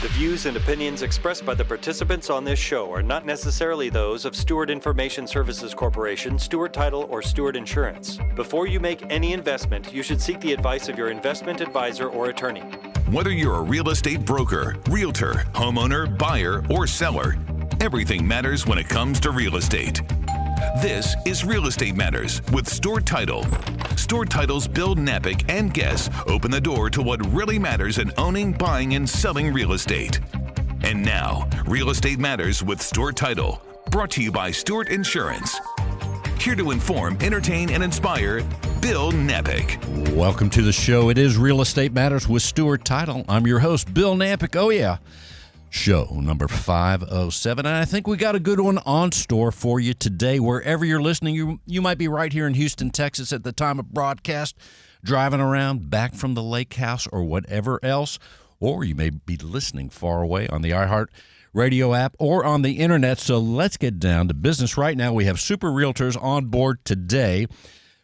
The views and opinions expressed by the participants on this show are not necessarily those of Stewart Information Services Corporation, Stewart Title, or Stewart Insurance. Before you make any investment, you should seek the advice of your investment advisor or attorney. Whether you're a real estate broker, realtor, homeowner, buyer, or seller, everything matters when it comes to real estate. This is Real Estate Matters with Stewart Title. Stewart Title's Bill Knapik and guests open the door to what really matters in owning, buying, and selling real estate. And now, Real Estate Matters with Stewart Title, brought to you by Stewart Insurance. Here to inform, entertain, and inspire, Bill Knapik. Welcome to the show. It is Real Estate Matters with Stewart Title. I'm your host, Bill Knapik. Oh, yeah. Show number 507, and I think we got a good one on store for you today. Wherever you're listening, you might be right here in Houston, Texas at the time of broadcast, driving around back from the lake house or whatever else, or you may be listening far away on the iHeart Radio app or on the internet. So let's get down to business. Right now, we have super realtors on board today.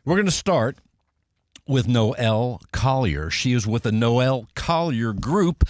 We're going to start with Noelle Collier. She is with the Noelle Collier Group.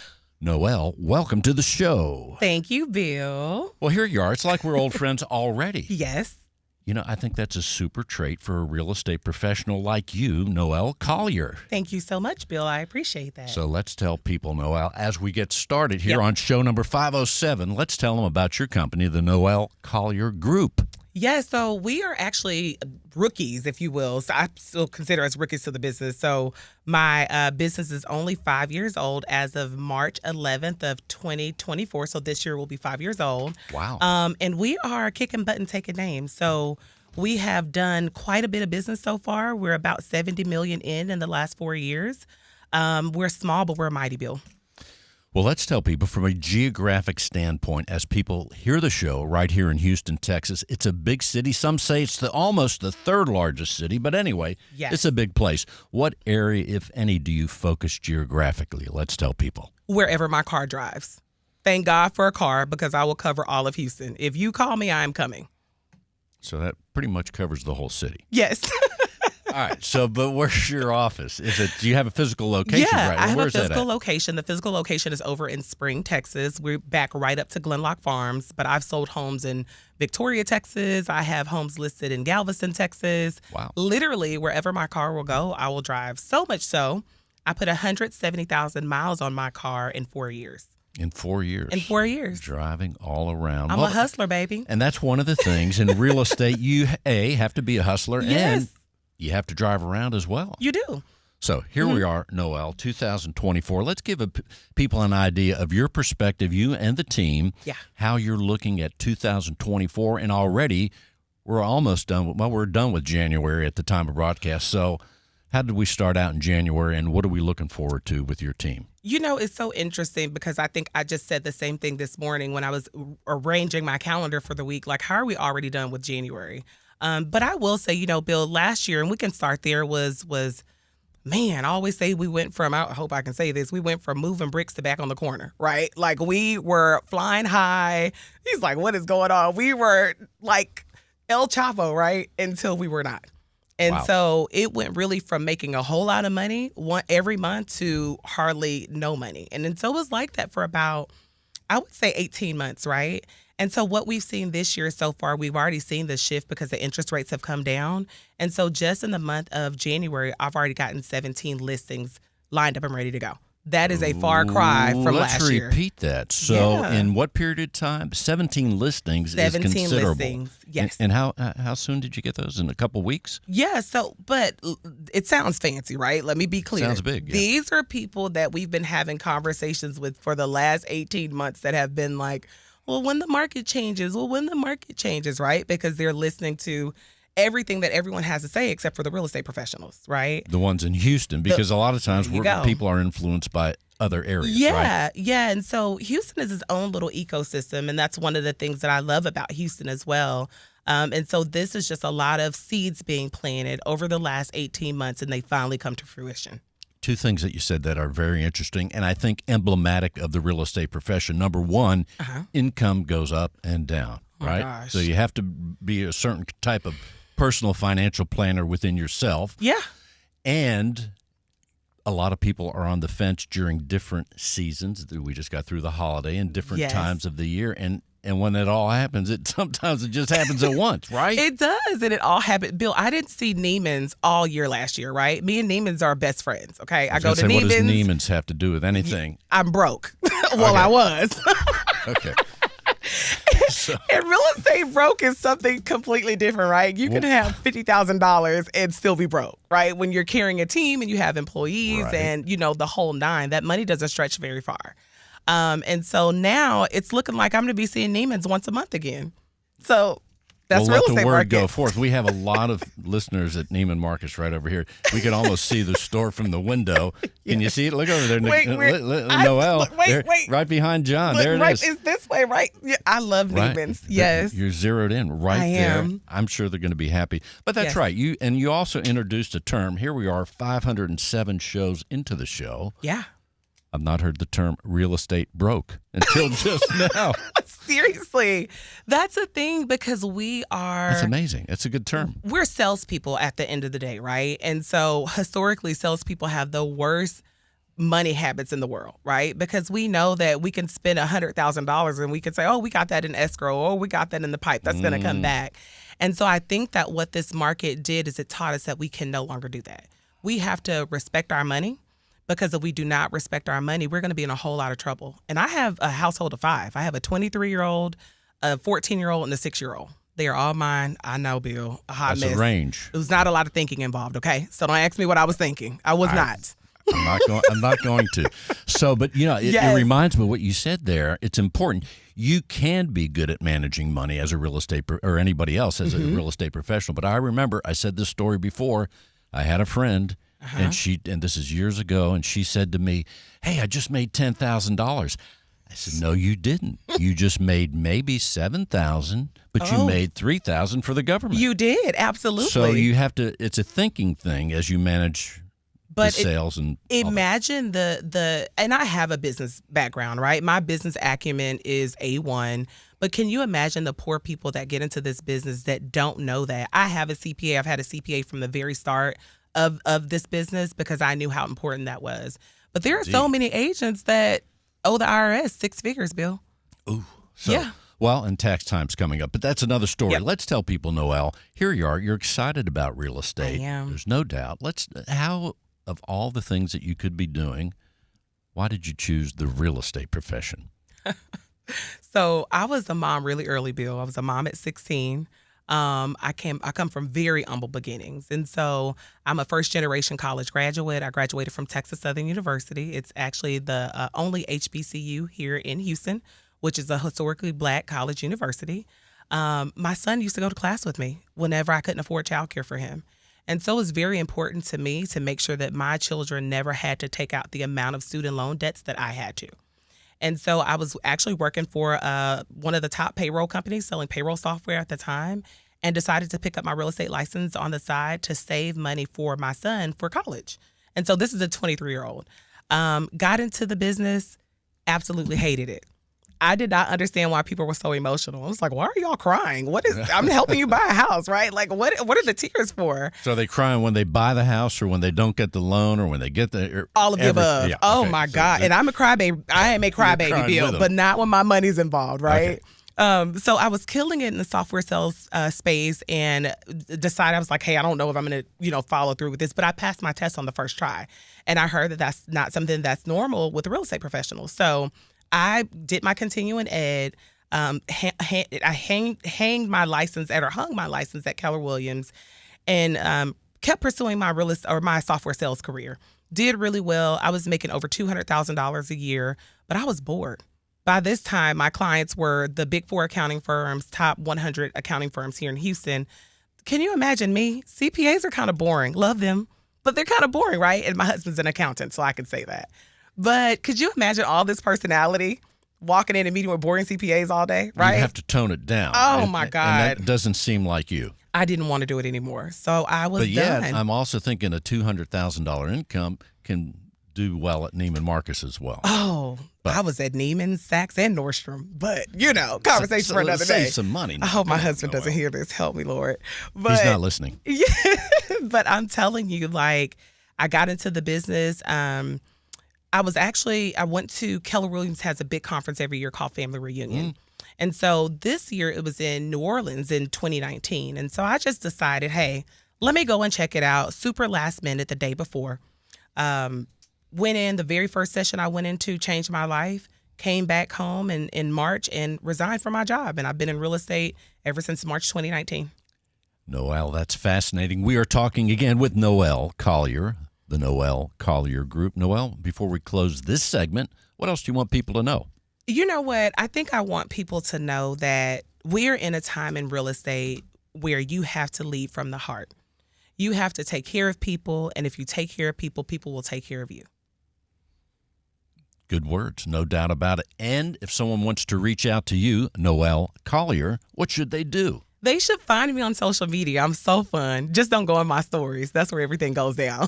Noelle, welcome to the show. Thank you, Bill. Well, here you are. It's like we're old friends already. Yes. You know, I think that's a super trait for a real estate professional like you, Noelle Collier. Thank you so much, Bill. I appreciate that. So let's tell people, Noelle, as we get started here on show number 507, let's tell them about your company, the Noelle Collier Group. Yeah, so we are actually rookies, if you will. So I still consider us rookies to the business. So my business is only 5 years old as of March 11th of 2024. So this year will be 5 years old. Wow. And we are kicking butt and taking names. So we have done quite a bit of business so far. We're about 70 million in the last 4 years. We're small, but we're mighty, Bill. Well, let's tell people from a geographic standpoint, as people hear the show right here in Houston, Texas, it's a big city. Some say it's almost the third largest city, but anyway, Yes. It's a big place. What area, if any, do you focus geographically? Let's tell people. Wherever my car drives. Thank God for a car, because I will cover all of Houston. If you call me, I am coming. So that pretty much covers the whole city. Yes. All right. So, but where's your office? Do you have a physical location? Yeah, right? I have Where's a physical that at? location. The physical location is over in Spring, Texas. We're back right up to Glenlock Farms, but I've sold homes in Victoria, Texas. I have homes listed in Galveston, Texas. Wow. Literally, wherever my car will go, I will drive. So much so, I put 170,000 miles on my car in 4 years. In 4 years. In 4 years. Driving all around. I'm a hustler, baby. And that's one of the things in real estate. You, have to be a hustler, Yes. and you have to drive around as well. You do. So here we are, Noelle, 2024. Let's give people an idea of your perspective, you and the team, how you're looking at 2024. And already we're almost done. We're done with January at the time of broadcast. So how did we start out in January, and what are we looking forward to with your team? You know, it's so interesting because I think I just said the same thing this morning when I was arranging my calendar for the week. Like, how are we already done with January? But I will say, you know, Bill, last year, and we can start there, was man, I always say we went from, I hope I can say this, we went from moving bricks to back on the corner, right? Like, we were flying high. He's like, what is going on? We were like El Chapo, right? Until we were not. And so it went really from making a whole lot of money every month to hardly no money. And then so it was like that for about, I would say 18 months, right? And so what we've seen this year so far, we've already seen the shift because the interest rates have come down. And so just in the month of January, I've already gotten 17 listings lined up and ready to go. That is a far cry from last year. Let's repeat that. So in what period of time? 17 listings is considerable. Listings, yes. And how soon did you get those? In a couple weeks? Yeah, but it sounds fancy, right? Let me be clear. Sounds big. Yeah. These are people that we've been having conversations with for the last 18 months that have been like, well, when the market changes, right? Because they're listening to everything that everyone has to say except for the real estate professionals, right? The ones in Houston, because a lot of times people are influenced by other areas, right? Yeah. And so Houston is its own little ecosystem, and that's one of the things that I love about Houston as well. And so this is just a lot of seeds being planted over the last 18 months, and they finally come to fruition. Two things that you said that are very interesting and I think emblematic of the real estate profession. Number one, income goes up and down, right? Gosh. So you have to be a certain type of personal financial planner within yourself. Yeah. And a lot of people are on the fence during different seasons. We just got through the holiday and different times of the year. And when it all happens, sometimes it just happens at once, right? It does, and it all happened. Bill, I didn't see Neiman's all year last year, right? Me and Neiman's are best friends, okay? I go to Neiman's. What does Neiman's have to do with anything? I'm broke. Well, I was. Okay. And real estate broke is something completely different, right? You can have $50,000 and still be broke, right? When you're carrying a team and you have employees and, the whole nine, that money doesn't stretch very far. And so now it's looking like I'm going to be seeing Neiman's once a month again. So that's real estate let the word market. go forth. We have a lot of listeners at Neiman Marcus right over here. We can almost see the store from the window. Can you see it? Look over there. Noelle. Wait. Right behind John. Look, there it is. It's this way, right? Yeah, I love Neiman's. Yes. You're zeroed in right there. Am. I'm sure they're going to be happy. But that's right. You also introduced a term. Here we are 507 shows into the show. Yeah. I've not heard the term real estate broke until just now. Seriously. That's a thing because we are. That's amazing. It's a good term. We're salespeople at the end of the day, right? And so historically, salespeople have the worst money habits in the world, right? Because we know that we can spend $100,000 and we can say, oh, we got that in escrow, or we got that in the pipe. That's going to come back. And so I think that what this market did is it taught us that we can no longer do that. We have to respect our money. Because if we do not respect our money, we're going to be in a whole lot of trouble. And I have a household of 5. I have a 23-year-old, a 14-year-old, and a 6-year-old. They are all mine. I know, Bill. A hot mess. That's a range. It was not a lot of thinking involved, okay? So don't ask me what I was thinking. I was not. I'm not going to. So, but it reminds me of what you said there. It's important. You can be good at managing money as a real estate or anybody else as a real estate professional. But I remember I said this story before. I had a friend. And this is years ago, and she said to me, "Hey, I just made $10,000." I said, "No, you didn't. You just made maybe $7,000, but you made $3,000 for the government." You did, absolutely. So you have to. It's a thinking thing as you manage the sales and. Imagine and I have a business background, right? My business acumen is A1. But can you imagine the poor people that get into this business that don't know that? I have a CPA. I've had a CPA from the very start of this business because I knew how important that was. But there are so many agents that owe the IRS 6 figures, Bill. Ooh. So, well, and tax time's coming up. But that's another story. Yep. Let's tell people, Noelle, here you are. You're excited about real estate. I am. There's no doubt. How, of all the things that you could be doing, why did you choose the real estate profession? So I was a mom really early, Bill. I was a mom at 16. I come from very humble beginnings. And so I'm a first-generation college graduate. I graduated from Texas Southern University. It's actually the only HBCU here in Houston, which is a historically Black college university. My son used to go to class with me whenever I couldn't afford childcare for him. And so it's very important to me to make sure that my children never had to take out the amount of student loan debts that I had to. And so I was actually working for one of the top payroll companies selling payroll software at the time and decided to pick up my real estate license on the side to save money for my son for college. And so this is a 23-year-old. Got into the business, absolutely hated it. I did not understand why people were so emotional. I was like, why are y'all crying? I'm helping you buy a house, right? Like, what are the tears for? So are they crying when they buy the house or when they don't get the loan or when they get all of the above. Yeah, oh, my God. And I'm a crybaby. I am a crybaby, Bill, but not when my money's involved, right? Okay. So I was killing it in the software sales space and decided, I was like, hey, I don't know if I'm going to, follow through with this, but I passed my test on the first try. And I heard that that's not something that's normal with real estate professionals. So I did my continuing ed. I hung my license at Keller Williams, and kept pursuing my software sales career. Did really well. I was making over $200,000 a year, but I was bored. By this time, my clients were the Big 4 accounting firms, top 100 accounting firms here in Houston. Can you imagine me? CPAs are kind of boring. Love them, but they're kind of boring, right? And my husband's an accountant, so I can say that. But could you imagine all this personality walking in and meeting with boring CPAs all day, right? You have to tone it down. Oh, my God. And that doesn't seem like you. I didn't want to do it anymore, so I was done. But I'm also thinking a $200,000 income can do well at Neiman Marcus as well. Oh, but I was at Neiman, Saks, and Nordstrom. But, conversation for another day. Save some money. I hope my husband doesn't hear this. Help me, Lord. But he's not listening. Yeah, but I'm telling you, I got into the business. I went to Keller Williams has a big conference every year called Family Reunion. And so this year it was in New Orleans in 2019. And so I just decided, hey, let me go and check it out. Super last minute the day before. Went in, the very first session I went into changed my life. Came back home in March and resigned from my job. And I've been in real estate ever since March 2019. Noelle, that's fascinating. We are talking again with Noelle Collier, the Noelle Collier Group. Noelle, before we close this segment, what else do you want people to know? You know what? I think I want people to know that we're in a time in real estate where you have to lead from the heart. You have to take care of people. And if you take care of people, people will take care of you. Good words, no doubt about it. And if someone wants to reach out to you, Noelle Collier, what should they do? They should find me on social media. I'm so fun. Just don't go in my stories. That's where everything goes down.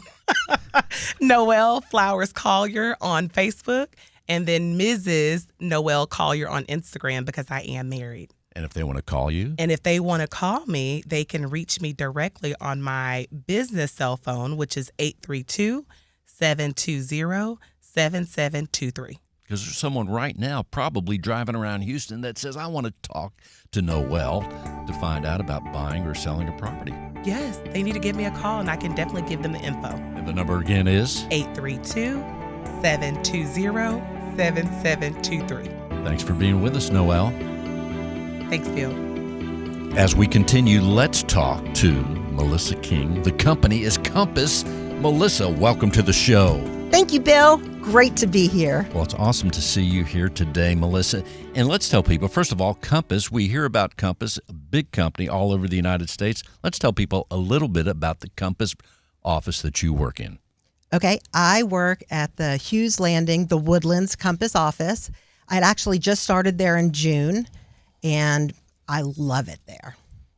Noelle Flowers Collier on Facebook, and then Mrs. Noelle Collier on Instagram because I am married. And if they want to call you? And if they want to call me, they can reach me directly on my business cell phone, which is 832-720-7723. Because there's someone right now probably driving around Houston that says, I want to talk to Noelle to find out about buying or selling a property. Yes, they need to give me a call, and I can definitely give them the info. And the number again is? 832-720-7723. Thanks for being with us, Noelle. Thanks, Bill. As we continue, let's talk to Melissa King. The company is Compass. Melissa, welcome to the show. Thank you, Bill. Great to be here. Well, it's awesome to see you here today, Melissa. And let's tell people, first of all, Compass, we hear about Compass, a big company all over the United States. Let's tell people a little bit about the Compass office that you work in. Okay, I work at the Hughes Landing, the Woodlands Compass office. I'd actually just started there in June, and I love it there.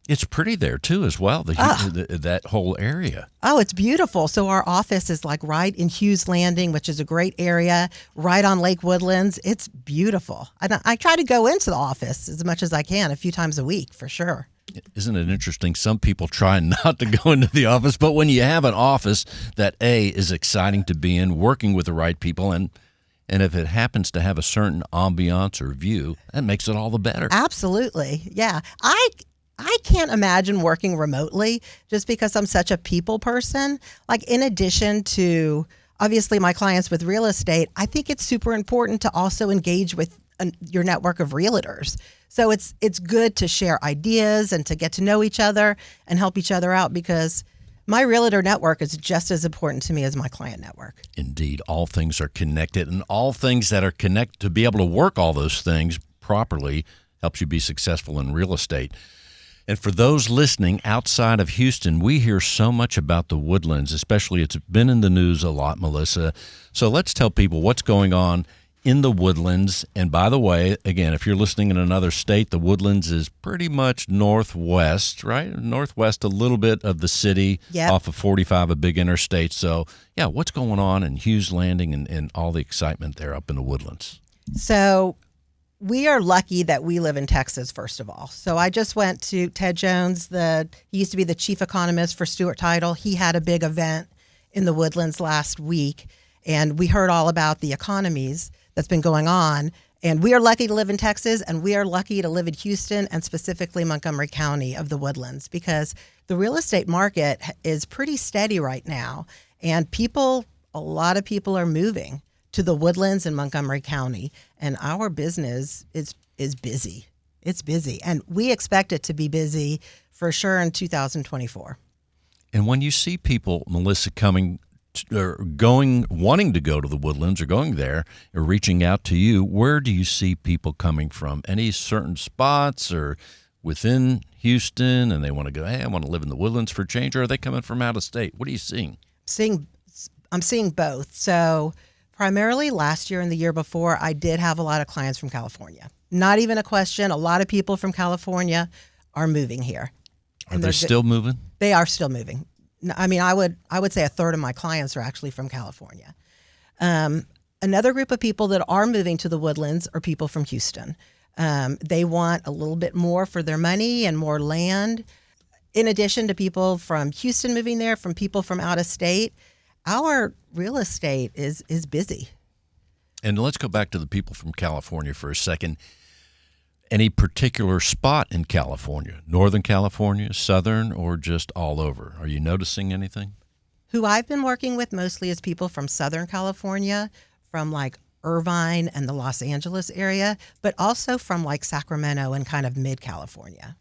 It's pretty there, too, as well, that whole area. Oh, it's beautiful. So our office is like right in Hughes Landing, which is a great area, right on Lake Woodlands. It's beautiful. I try to go into the office as much as I can, a few times a week, for sure. Isn't it interesting? Some people try not to go into the office, but when you have an office that, A, is exciting to be in, working with the right people, and if it happens to have a certain ambiance or view, that makes it all the better. Absolutely. Yeah. I can't imagine working remotely just because I'm such a people person. Like, in addition to obviously my clients with real estate, I think it's super important to also engage with your network of realtors. So it's good to share ideas and to get to know each other and help each other out, because my realtor network is just as important to me as my client network. Indeed, all things are connected, and all things that are connected, to be able to work all those things properly helps you be successful in real estate. And for those listening outside of Houston, we hear so much about the Woodlands, especially it's been in the news a lot, Melissa. So let's tell people what's going on in the Woodlands. And by the way, again, if you're listening in another state, the Woodlands is pretty much northwest, right? Northwest a little bit of the city, off of 45, a big interstate. So, yeah, what's going on in Hughes Landing and all the excitement there up in the Woodlands? So we are lucky that we live in Texas, first of all. So I just went to Ted Jones, he used to be the chief economist for Stewart Title. He had a big event in the Woodlands last week, and we heard all about the economies that's been going on. And we are lucky to live in Texas, and we are lucky to live in Houston and specifically Montgomery County of the Woodlands, because the real estate market is pretty steady right now. And a lot of people are moving to the Woodlands and Montgomery County, and our business is busy. It's busy, and we expect it to be busy for sure in 2024. And when you see people, Melissa, wanting to go to the Woodlands or going there or reaching out to you, where do you see people coming from? Any certain spots or within Houston, and they want to go, hey, I want to live in the Woodlands for a change, or are they coming from out of state? What are you seeing? I'm seeing both. So primarily last year and the year before, I did have a lot of clients from California. Not even a question. A lot of people from California are moving here. Are they still moving? They are still moving. I mean, I would say a third of my clients are actually from California. Another group of people that are moving to the Woodlands are people from Houston. They want a little bit more for their money and more land. In addition to people from Houston moving there, from people from out of state, our real estate is busy. And let's go back to the people from California for a second. Any particular spot in California, Northern California, Southern, or just all over? Are you noticing anything? Who I've been working with mostly is people from Southern California, from like Irvine and the Los Angeles area, but also from like Sacramento and kind of mid-California.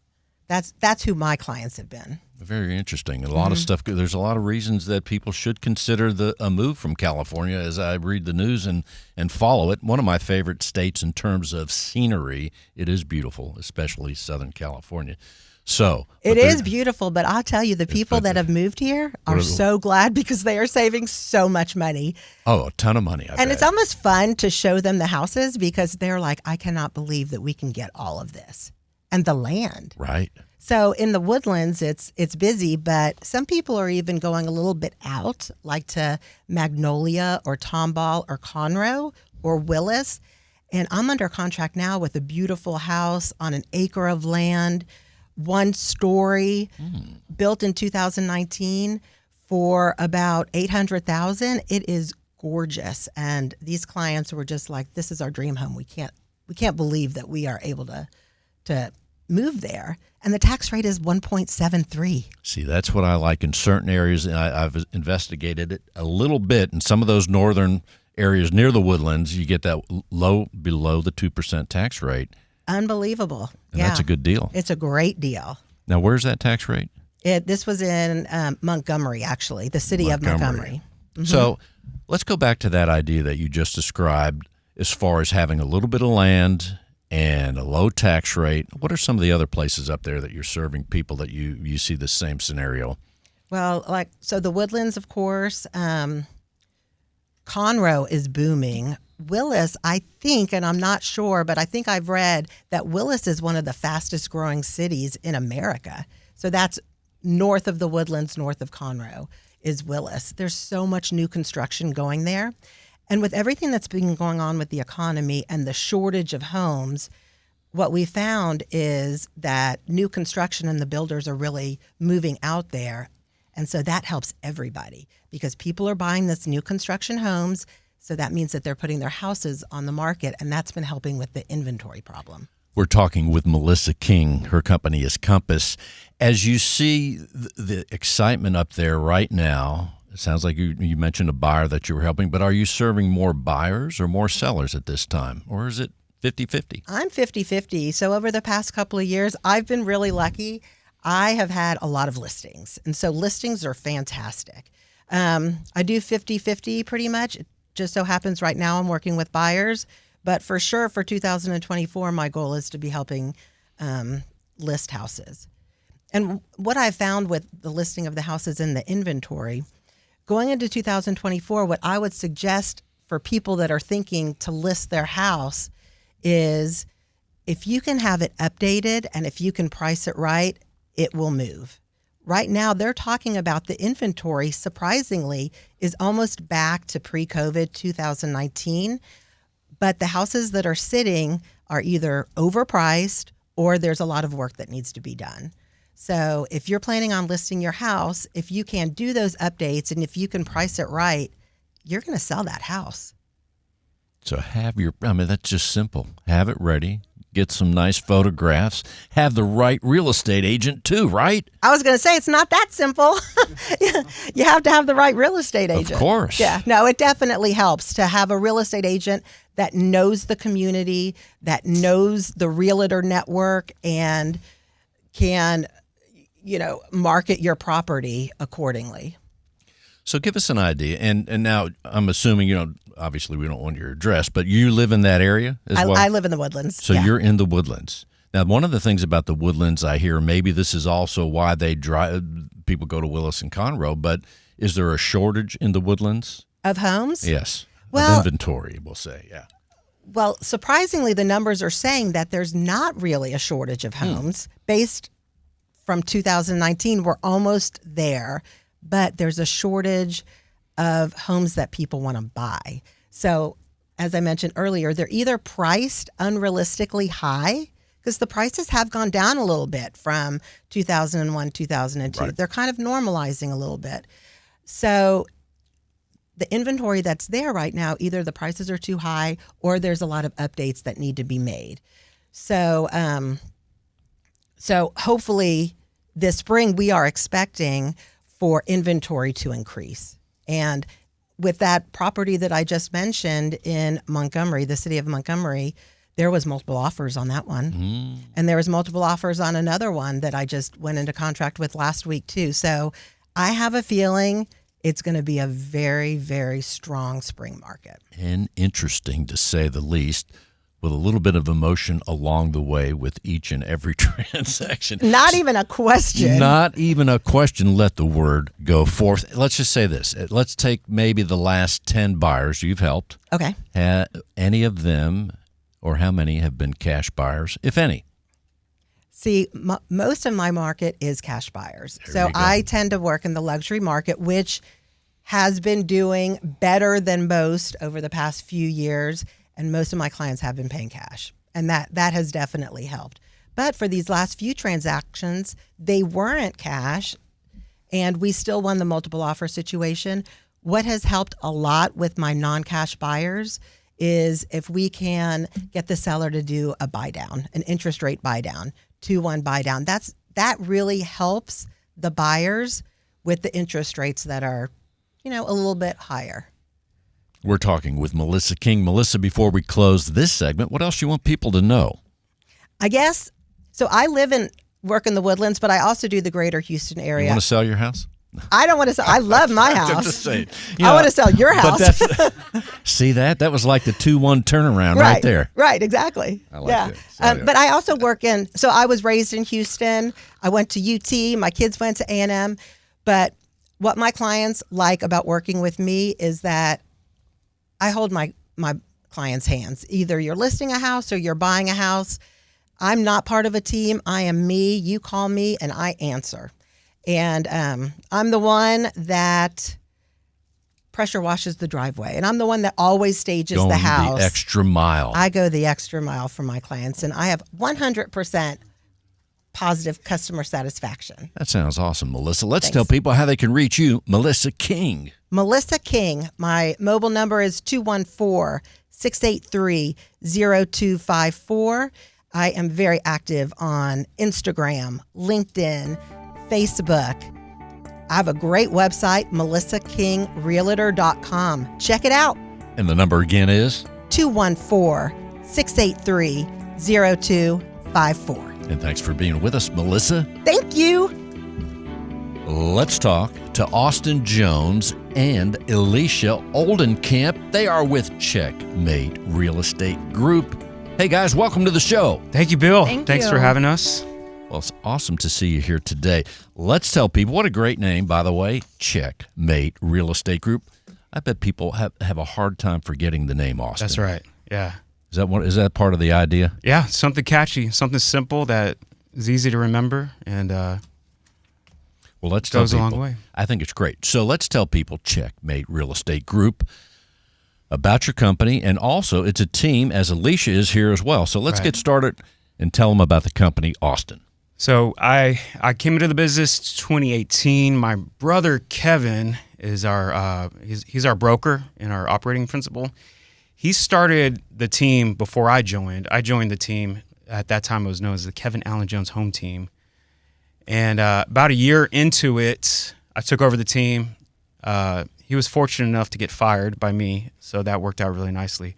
That's who my clients have been. Very interesting. A lot of stuff. There's a lot of reasons that people should consider a move from California. As I read the news and follow it, one of my favorite states in terms of scenery. It is beautiful, especially Southern California. So it is beautiful, but I'll tell you, the people that have moved here are so glad because they are saving so much money. Oh, a ton of money. I bet. It's almost fun to show them the houses because they're like, I cannot believe that we can get all of this and the land. Right. So in the Woodlands, it's busy, but some people are even going a little bit out, like to Magnolia or Tomball or Conroe or Willis. And I'm under contract now with a beautiful house on an acre of land, 1 story, built in 2019 for about $800,000. It is gorgeous, and these clients were just like, "This is our dream home. We can't believe that we are able to move there." And the tax rate is 1.73. See, that's what I like in certain areas. And I've investigated it a little bit. In some of those northern areas near the Woodlands, you get that below the 2% tax rate. Unbelievable. And that's a good deal. It's a great deal. Now, where's that tax rate? This was in Montgomery, actually, the city of Montgomery. Mm-hmm. So let's go back to that idea that you just described as far as having a little bit of land and a low tax rate. What are some of the other places up there that you're serving people that you see the same scenario? Well, so the Woodlands, of course. Conroe is booming. Willis, I think, and I'm not sure, but I think I've read that Willis is one of the fastest growing cities in America. So that's north of the Woodlands, north of Conroe is Willis. There's so much new construction going there. And with everything that's been going on with the economy and the shortage of homes, what we found is that new construction and the builders are really moving out there. And so that helps everybody because people are buying this new construction homes. So that means that they're putting their houses on the market, and that's been helping with the inventory problem. We're talking with Melissa King. Her company is Compass. As you see the excitement up there right now, it sounds like you mentioned a buyer that you were helping, but are you serving more buyers or more sellers at this time? Or is it 50-50? I'm 50-50. So over the past couple of years, I've been really lucky. I have had a lot of listings, and so listings are fantastic. I do 50-50 pretty much. It just so happens right now I'm working with buyers, but for sure for 2024, my goal is to be helping list houses. And what I found with the listing of the houses in the inventory, going into 2024, what I would suggest for people that are thinking to list their house is if you can have it updated and if you can price it right, it will move. Right now, they're talking about the inventory, surprisingly, is almost back to pre-COVID 2019. But the houses that are sitting are either overpriced or there's a lot of work that needs to be done. So if you're planning on listing your house, if you can do those updates and if you can price it right, you're going to sell that house. So that's just simple. Have it ready. Get some nice photographs. Have the right real estate agent too, right? I was going to say, it's not that simple. You have to have the right real estate agent. Of course. Yeah. No, it definitely helps to have a real estate agent that knows the community, that knows the realtor network, and can, market your property accordingly. So give us an idea. And now I'm assuming, obviously we don't want your address, but you live in that area as well? I live in the Woodlands. So you're in the Woodlands. Now, one of the things about the Woodlands I hear, maybe this is also why people go to Willis and Conroe, but is there a shortage in the Woodlands? Of homes? Yes. Well, of inventory, we'll say, yeah. Well, surprisingly, the numbers are saying that there's not really a shortage of homes. Based from 2019, we're almost there, but there's a shortage of homes that people want to buy. So, as I mentioned earlier, they're either priced unrealistically high, because the prices have gone down a little bit from 2001, 2002. Right. They're kind of normalizing a little bit. So the inventory that's there right now, either the prices are too high or there's a lot of updates that need to be made. So, so hopefully this spring we are expecting for inventory to increase. And with that property that I just mentioned in Montgomery, the city of Montgomery, there was multiple offers on that one. And there was multiple offers on another one that I just went into contract with last week too. So I have a feeling it's going to be a very, very strong spring market. And interesting to say the least, with a little bit of emotion along the way with each and every transaction. Not even a question. Not even a question. Let the word go forth. Let's just say this. Let's take maybe the last 10 buyers you've helped. Okay. Any of them, or how many have been cash buyers, if any? See, most of my market is cash buyers. There So you go. I tend to work in the luxury market, which has been doing better than most over the past few years. And most of my clients have been paying cash. And that has definitely helped. But for these last few transactions, they weren't cash. And we still won the multiple offer situation. What has helped a lot with my non-cash buyers is if we can get the seller to do a buy down, an interest rate buy down, 2-1 buy down. That really helps the buyers with the interest rates that are, a little bit higher. We're talking with Melissa King. Melissa, before we close this segment, what else you want people to know? I guess, so I work in the Woodlands, but I also do the greater Houston area. You want to sell your house? I don't want to sell. I love my I'm house. just saying. I want to sell your house. But see that? That was like the 2-1 turnaround right there. Right, exactly. I like it. So, yeah. But I also so I was raised in Houston. I went to UT. My kids went to A&M. But what my clients like about working with me is that I hold my clients' hands. Either you're listing a house or you're buying a house. I'm not part of a team. I am me. You call me and I answer. And I'm the one that pressure washes the driveway. And I'm the one that always stages the house. Going the extra mile. I go the extra mile for my clients. And I have 100% positive customer satisfaction. That sounds awesome, Melissa. Let's Thanks. tell people how they can reach you, Melissa King. Melissa King. My mobile number is 214-683-0254. I am very active on Instagram, LinkedIn, Facebook. I have a great website, melissakingrealtor.com. Check it out. And the number again is? 214-683-0254. And thanks for being with us, Melissa. Thank you. Let's talk to Austin Jones and Alicia Oldenkamp. They are with Checkmate Real Estate Group. Hey, guys, welcome to the show. Thank you, Bill. Thank Thanks you. for having us. Well, it's awesome to see you here today. Let's tell people, what a great name, by the way, Checkmate Real Estate Group. I bet people have a hard time forgetting the name Austin. That's right. Yeah. Is that part of the idea? Yeah, something catchy, something simple that is easy to remember, and Well, let's tell goes a people. long way. I think it's great. So let's tell people, Checkmate Real Estate Group, about your company, and also it's a team, as Alicia is here as well. So let's Right. get started and tell them about the company, Austin. So I came into the business 2018. My brother Kevin is our he's our broker and our operating principal. He started the team before I joined. I joined the team at that time. It was known as the Kevin Allen Jones Home Team. And about a year into it, I took over the team. He was fortunate enough to get fired by me, so that worked out really nicely.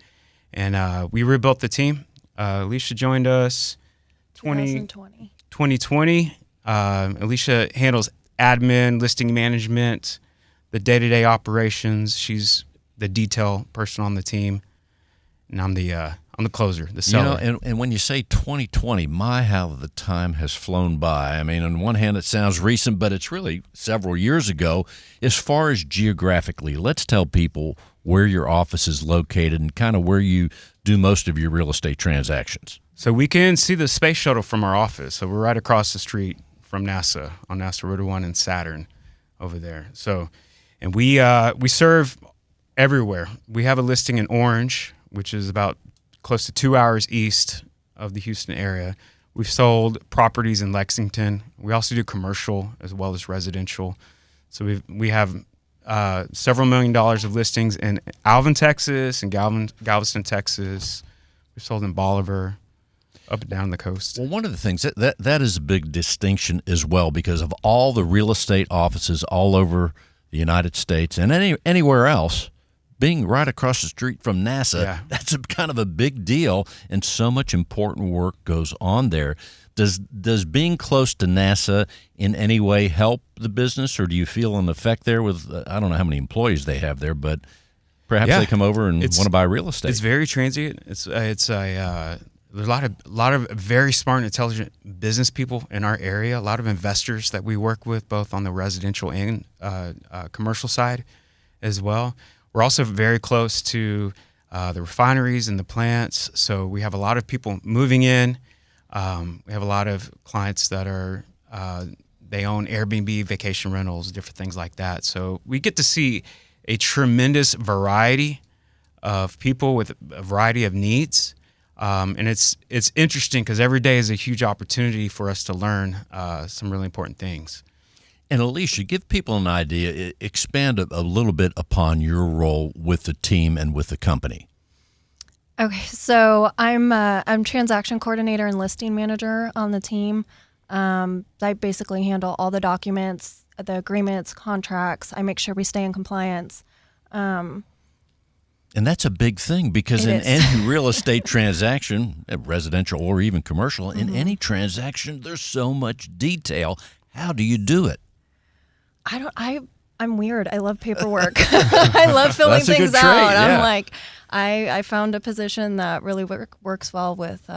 And we rebuilt the team. Alicia joined us 2020. Alicia handles admin, listing management, the day-to-day operations. She's the detail person on the team, and I'm the closer, the seller. And when you say 2020, my, how the time has flown by. I mean, on one hand, it sounds recent, but it's really several years ago. As far as geographically, let's tell people where your office is located and kind of where you do most of your real estate transactions. So we can see the space shuttle from our office. So we're right across the street from NASA on NASA Road 1 and Saturn over there. So, and we serve everywhere. We have a listing in Orange, which is about close to 2 hours east of the Houston area. We've sold properties in Lexington. We also do commercial as well as residential. So we have several $1 million of listings in Alvin, Texas, and Galveston, Texas. We've sold in Bolivar, up and down the coast. Well, one of the things that is a big distinction as well, because of all the real estate offices all over the United States and anywhere else, being right across the street from NASA, that's kind of a big deal, and so much important work goes on there. Does being close to NASA in any way help the business, or do you feel an effect there with, I don't know how many employees they have there, but perhaps they come over and want to buy real estate? It's very transient. There's a lot of very smart and intelligent business people in our area, a lot of investors that we work with, both on the residential and commercial side as well. We're also very close to the refineries and the plants, so we have a lot of people moving in. We have a lot of clients that are they own Airbnb, vacation rentals, different things like that. So we get to see a tremendous variety of people with a variety of needs. And it's interesting because every day is a huge opportunity for us to learn some really important things. And Alicia, give people an idea, expand a little bit upon your role with the team and with the company. Okay, so I'm transaction coordinator and listing manager on the team. I basically handle all the documents, the agreements, contracts. I make sure we stay in compliance. And that's a big thing, because in any real estate transaction, residential or even commercial, in any transaction, there's so much detail. How do you do it? I'm weird. I love paperwork. I love filling things out. I'm like, I found a position that really works well with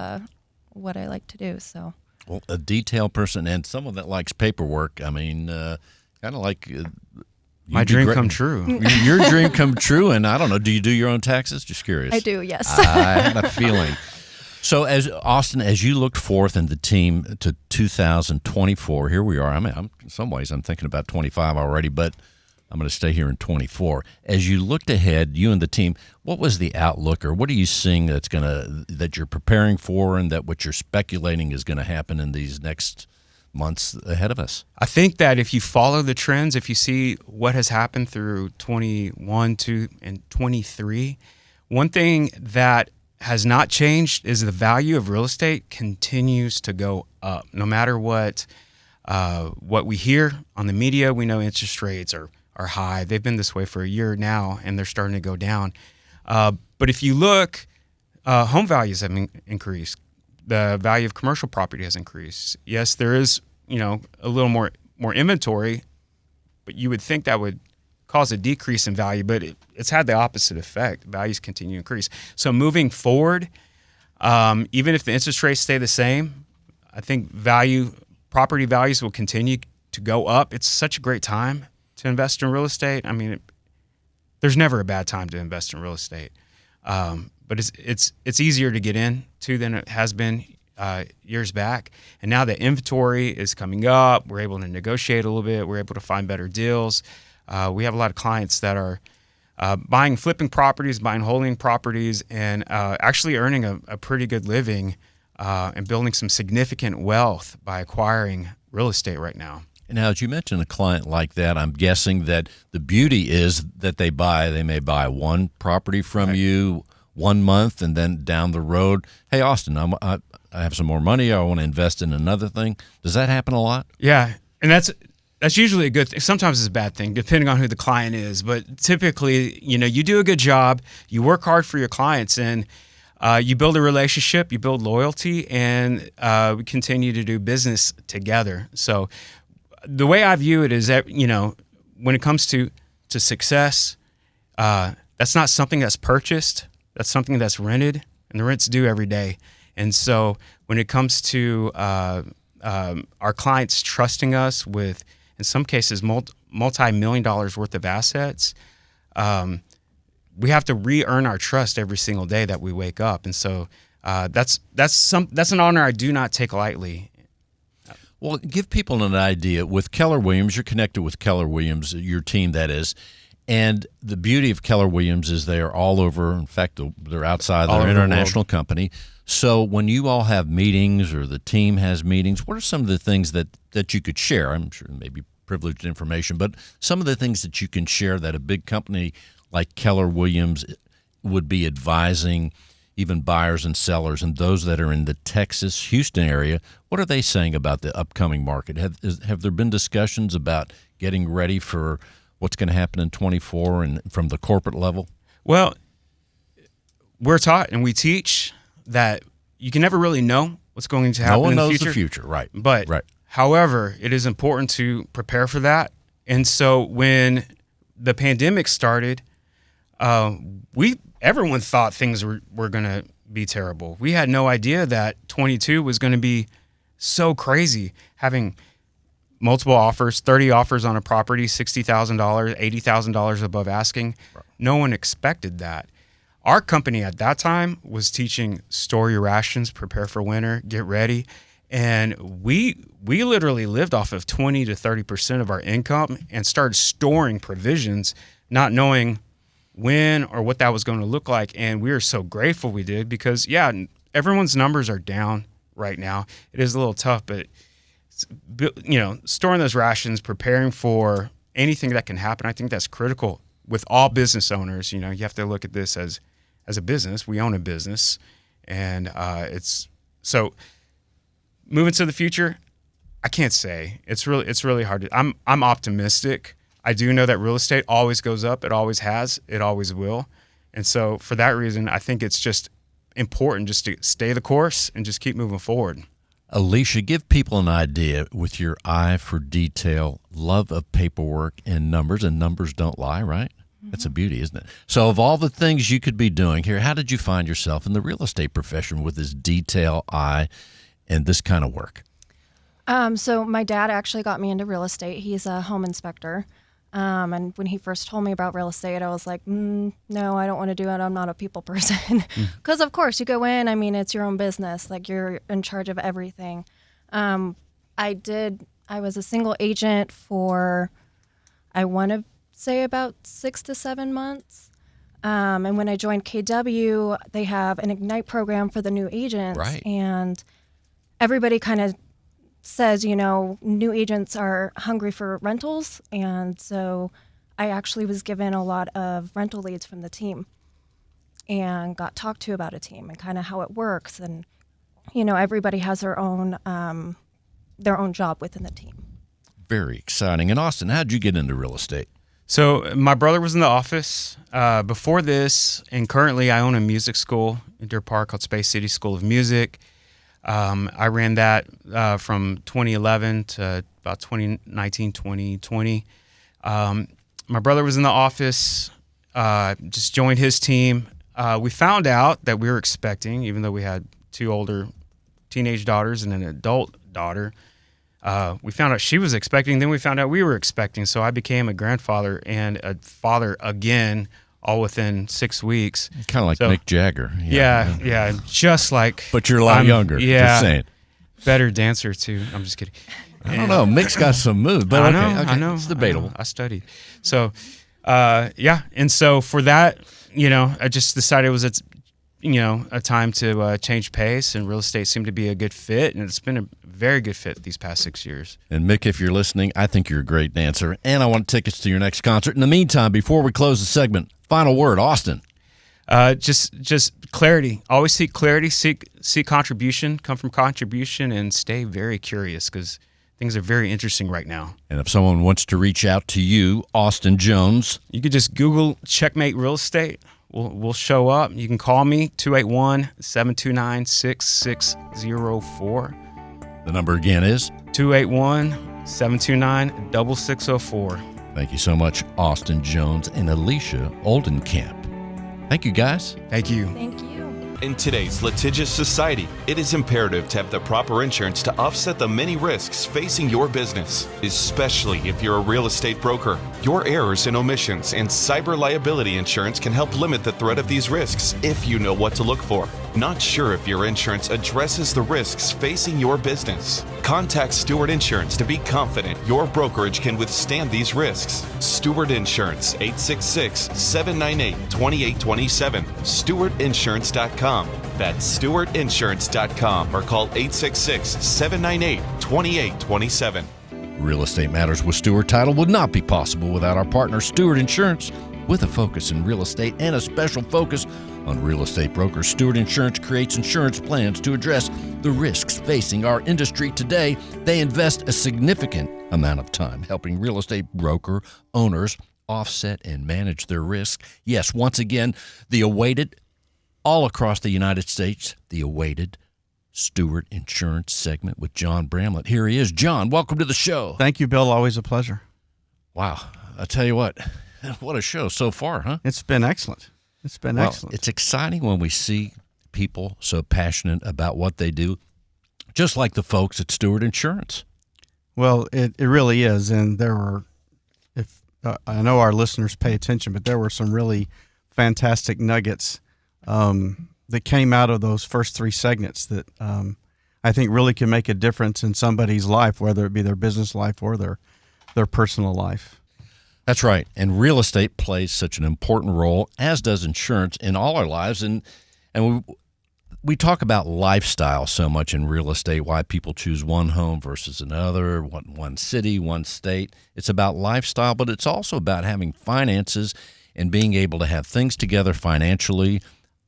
what I like to do. So, well, a detail person and someone that likes paperwork. I mean, kind of like my dream come true. Your dream come true. And I don't know, do you do your own taxes? Just curious. I do. Yes. I had a feeling. So, as Austin, as you looked forth in the team to 2024, here we are. I mean, in some ways, I'm thinking about 25 already, but I'm going to stay here in 24. As you looked ahead, you and the team, what was the outlook, or what are you seeing that you're preparing for, and that what you're speculating is going to happen in these next months ahead of us? I think that if you follow the trends, if you see what has happened through 21, 2, and 23, one thing that has not changed is the value of real estate continues to go up. No matter what we hear on the media, we know interest rates are high. They've been this way for a year now, and they're starting to go down. But if you look, home values have increased. The value of commercial property has increased. Yes, there is a little more inventory, but you would think that would cause a decrease in value, but it's had the opposite effect. Values continue to increase. So moving forward, even if the interest rates stay the same, I think property values will continue to go up. It's such a great time to invest in real estate. I mean, there's never a bad time to invest in real estate, but it's easier to get into than it has been years back. And now the inventory is coming up. We're able to negotiate a little bit. We're able to find better deals. We have a lot of clients that are buying flipping properties, buying holding properties, and actually earning a pretty good living and building some significant wealth by acquiring real estate right now. And now, as you mentioned a client like that, I'm guessing that the beauty is that they may buy one property from you 1 month, and then down the road, hey, Austin, I have some more money. I want to invest in another thing. Does that happen a lot? Yeah, and that's usually a good thing. Sometimes it's a bad thing, depending on who the client is. But typically, you do a good job, you work hard for your clients, and you build a relationship, you build loyalty, and we continue to do business together. So the way I view it is that, when it comes to success, that's not something that's purchased. That's something that's rented, and the rent's due every day. And so when it comes to our clients trusting us with, in some cases, multi-million dollars worth of assets, we have to re-earn our trust every single day that we wake up. And so that's an honor I do not take lightly. Well, give people an idea. With Keller Williams, you're connected with Keller Williams, your team, that is. And the beauty of Keller Williams is they are all over. In fact, they're outside. They're an international company. So when you all have meetings, or the team has meetings, what are some of the things that you could share? I'm sure maybe privileged information, but some of the things that you can share that a big company like Keller Williams would be advising even buyers and sellers and those that are in the Texas, Houston area, what are they saying about the upcoming market? Have there been discussions about getting ready for what's going to happen in 24 and from the corporate level? Well, we're taught and we teach that you can never really know what's going to happen no one in the knows future. the future, right. But, right. However, it is important to prepare for that. And so when the pandemic started, everyone thought things were going to be terrible. We had no idea that 22 was going to be so crazy, having multiple offers, 30 offers on a property, $60,000, $80,000 above asking. Right. No one expected that. Our company at that time was teaching store your rations, prepare for winter, get ready. And we literally lived off of 20 to 30% of our income and started storing provisions, not knowing when or what that was going to look like. And we are so grateful we did because, yeah, everyone's numbers are down right now. It is a little tough, but, storing those rations, preparing for anything that can happen, I think that's critical with all business owners. You have to look at this as a business. We own a business. And so moving to the future, I can't say. It's really hard. I'm optimistic. I do know that real estate always goes up. It always has. It always will. And so for that reason, I think it's just important just to stay the course and just keep moving forward. Alicia, give people an idea with your eye for detail, love of paperwork and numbers don't lie, right? Mm-hmm. That's a beauty, isn't it? So of all the things you could be doing here, how did you find yourself in the real estate profession with this detail eye and this kind of work? So my dad actually got me into real estate. He's a home inspector. And when he first told me about real estate, I was like, no, I don't want to do it. I'm not a people person. Because, of course, you go in, it's your own business. Like, you're in charge of everything. I was a single agent for, I want to say, about 6 to 7 months. And when I joined KW, they have an Ignite program for the new agents. Right. And everybody kind of says, new agents are hungry for rentals. And so I actually was given a lot of rental leads from the team and got talked to about a team and kind of how it works. And, everybody has their own job within the team. Very exciting. And Austin, how'd you get into real estate? So my brother was in the office before this, and currently I own a music school in Deer Park called Space City School of Music. I ran that from 2011 to about 2019, 2020. My brother was in the office, just joined his team. We found out that we were expecting, even though we had 2 older teenage daughters and an adult daughter. We found out she was expecting, then we found out we were expecting. So I became a grandfather and a father again, all within 6 weeks. Kind of like Mick Jagger. Yeah, just like. But you're a lot younger. Yeah, just saying. Better dancer too. I'm just kidding. I don't know. Mick's got some moves, but I know. It's debatable. I studied. So, and so for that, I just decided it was a time to change pace, and real estate seemed to be a good fit, and it's been a very good fit these past 6 years. And Mick, if you're listening, I think you're a great dancer, and I want tickets to your next concert. In the meantime, before we close the segment, final word, Austin. Just clarity. Always seek clarity. Seek contribution. Come from contribution, and stay very curious because things are very interesting right now. And if someone wants to reach out to you, Austin Jones, you could just Google Checkmate Real Estate. We'll show up. You can call me 281-729-6604. The number again is 281-729-6604. Thank you so much, Austin Jones and Alicia Oldenkamp. Thank you, guys. Thank you. Thank you. In today's litigious society, it is imperative to have the proper insurance to offset the many risks facing your business, especially if you're a real estate broker. Your errors and omissions and cyber liability insurance can help limit the threat of these risks if you know what to look for. Not sure if your insurance addresses the risks facing your business? Contact Stewart Insurance to be confident your brokerage can withstand these risks. Stewart Insurance, 866-798-2827. StewartInsurance.com. That's StewartInsurance.com or call 866-798-2827. Real Estate Matters with Stewart Title would not be possible without our partner, Stewart Insurance. With a focus in real estate and a special focus on real estate brokers, Stewart Insurance creates insurance plans to address the risks facing our industry today. They invest a significant amount of time helping real estate broker owners offset and manage their risk. Yes, once again, the awaited, all across the United States, the awaited Stewart Insurance segment with John Bramlett. Here he is. John, welcome to the show. Thank you, Bill. Always a pleasure. Wow. I tell you what a show so far, huh? It's been excellent. Excellent. It's exciting when we see people so passionate about what they do, just like the folks at Stewart Insurance. Well, it really is. And there were, I know our listeners pay attention, but there were some really fantastic nuggets that came out of those first three segments that I think really can make a difference in somebody's life, whether it be their business life or their personal life. That's right. And real estate plays such an important role, as does insurance, in all our lives. And we talk about lifestyle so much in real estate, why people choose one home versus another, one city, one state. It's about lifestyle, but it's also about having finances and being able to have things together financially.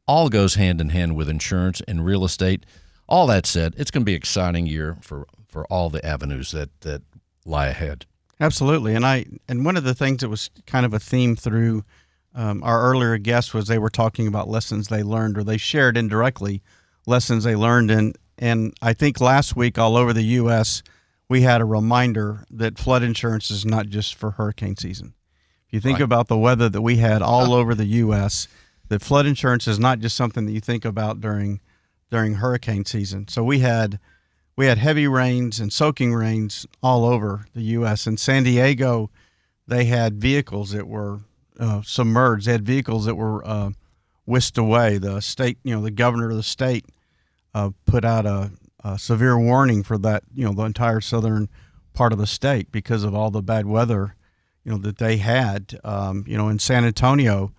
All goes hand in hand with insurance and real estate. All that said, it's going to be an exciting year for all the avenues that lie ahead. Absolutely. And one of the things that was kind of a theme through our earlier guests was they were talking about lessons they learned, or they shared indirectly lessons they learned. And I think last week all over the U.S., we had a reminder that flood insurance is not just for hurricane season. If you think about the weather that we had all over the U.S., that flood insurance is not just something that you think about during hurricane season. So we had heavy rains and soaking rains all over the U.S. In San Diego, they had vehicles that were submerged. They had vehicles that were whisked away. The state, the governor of the state put out a severe warning for that, the entire southern part of the state because of all the bad weather, that they had. In San Antonio,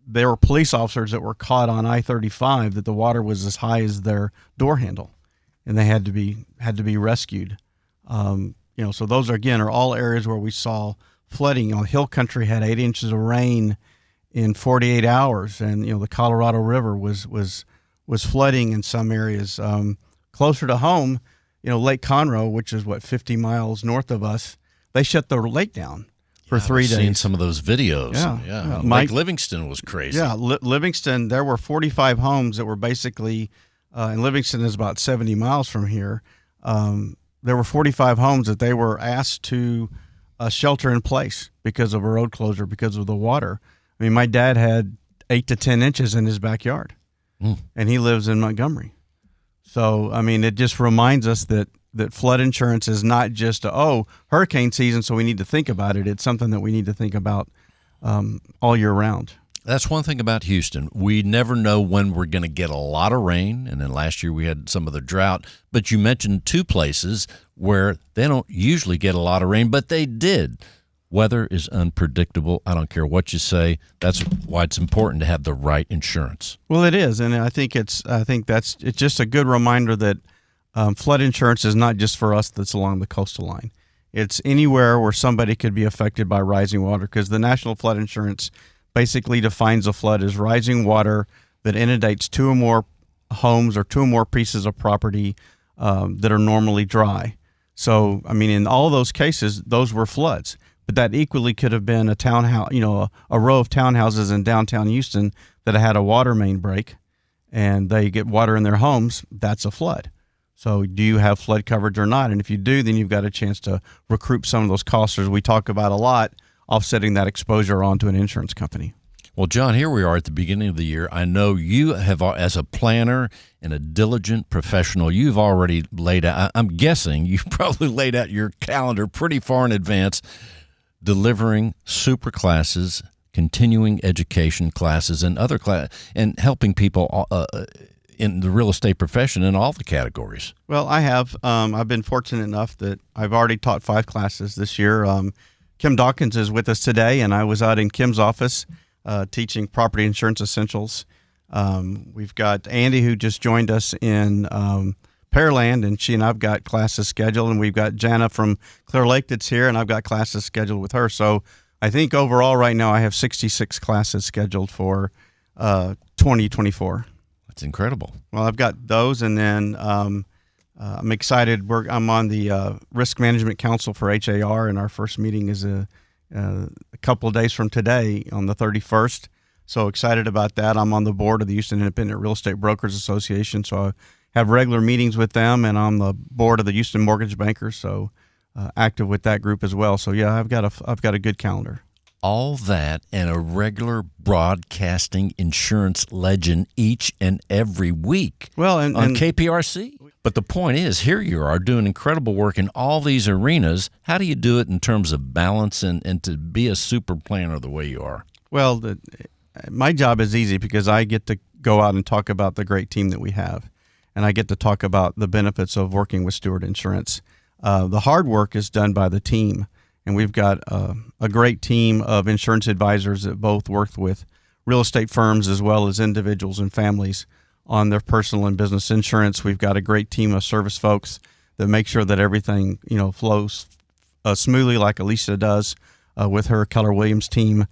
there were police officers that were caught on I-35 that the water was as high as their door handle, and they had to be rescued. So those are all areas where we saw flooding. Hill country had 8 inches of rain in 48 hours, and the Colorado River was flooding in some areas. Closer to home, Lake Conroe, which is 50 miles north of us, they shut the lake down for 3 days. I've seen some of those videos. Yeah. Lake Livingston was crazy. Yeah, Livingston, there were 45 homes that were basically, and Livingston is about 70 miles from here. There were 45 homes that they were asked to shelter in place because of a road closure, because of the water. I mean, my dad had 8 to 10 inches in his backyard, and he lives in Montgomery. So, I mean, it just reminds us that flood insurance is not just, hurricane season, so we need to think about it. It's something that we need to think about all year round. That's one thing about Houston. We never know when we're going to get a lot of rain, and then last year we had some of the drought. But you mentioned 2 places where they don't usually get a lot of rain, but they did. Weather is unpredictable. I don't care what you say. That's why it's important to have the right insurance. Well, it is, and I think it's just a good reminder that flood insurance is not just for us that's along the coastal line. It's anywhere where somebody could be affected by rising water, because the National Flood Insurance basically defines a flood as rising water that inundates 2 or more homes or 2 or more pieces of property that are normally dry. So, I mean, in all of those cases, those were floods. But that equally could have been a townhouse, a row of townhouses in downtown Houston that had a water main break, and they get water in their homes. That's a flood. So do you have flood coverage or not? And if you do, then you've got a chance to recoup some of those costs, as we talk about a lot, offsetting that exposure onto an insurance company. Well, John, here we are at the beginning of the year. I know you have, as a planner and a diligent professional, you've already laid out, I'm guessing you've probably laid out your calendar pretty far in advance, delivering super classes, continuing education classes, and other and helping people in the real estate profession in all the categories. Well, I have. I've been fortunate enough that I've already taught 5 classes this year. Kim Dawkins is with us today, and I was out in Kim's office teaching property insurance essentials. We've got Andy, who just joined us in Pearland, and she and I've got classes scheduled, and we've got Jana from Clear Lake that's here, and I've got classes scheduled with her. So I think overall right now I have 66 classes scheduled for 2024. That's incredible. Well, I've got those, and then I'm excited. I'm on the Risk Management Council for HAR, and our first meeting is a couple of days from today on the 31st. So excited about that. I'm on the board of the Houston Independent Real Estate Brokers Association, so I have regular meetings with them, and on the board of the Houston Mortgage Bankers, so active with that group as well. So yeah, I've got a good calendar. All that and a regular broadcasting insurance legend each and every week. Well, and KPRC. But the point is, here you are doing incredible work in all these arenas. How do you do it in terms of balance and to be a super planner the way you are? Well, my job is easy because I get to go out and talk about the great team that we have. And I get to talk about the benefits of working with Stewart Insurance. The hard work is done by the team, and we've got a great team of insurance advisors that both work with real estate firms as well as individuals and families on their personal and business insurance. We've got a great team of service folks that make sure that everything flows smoothly, like Alicia does with her Keller Williams team.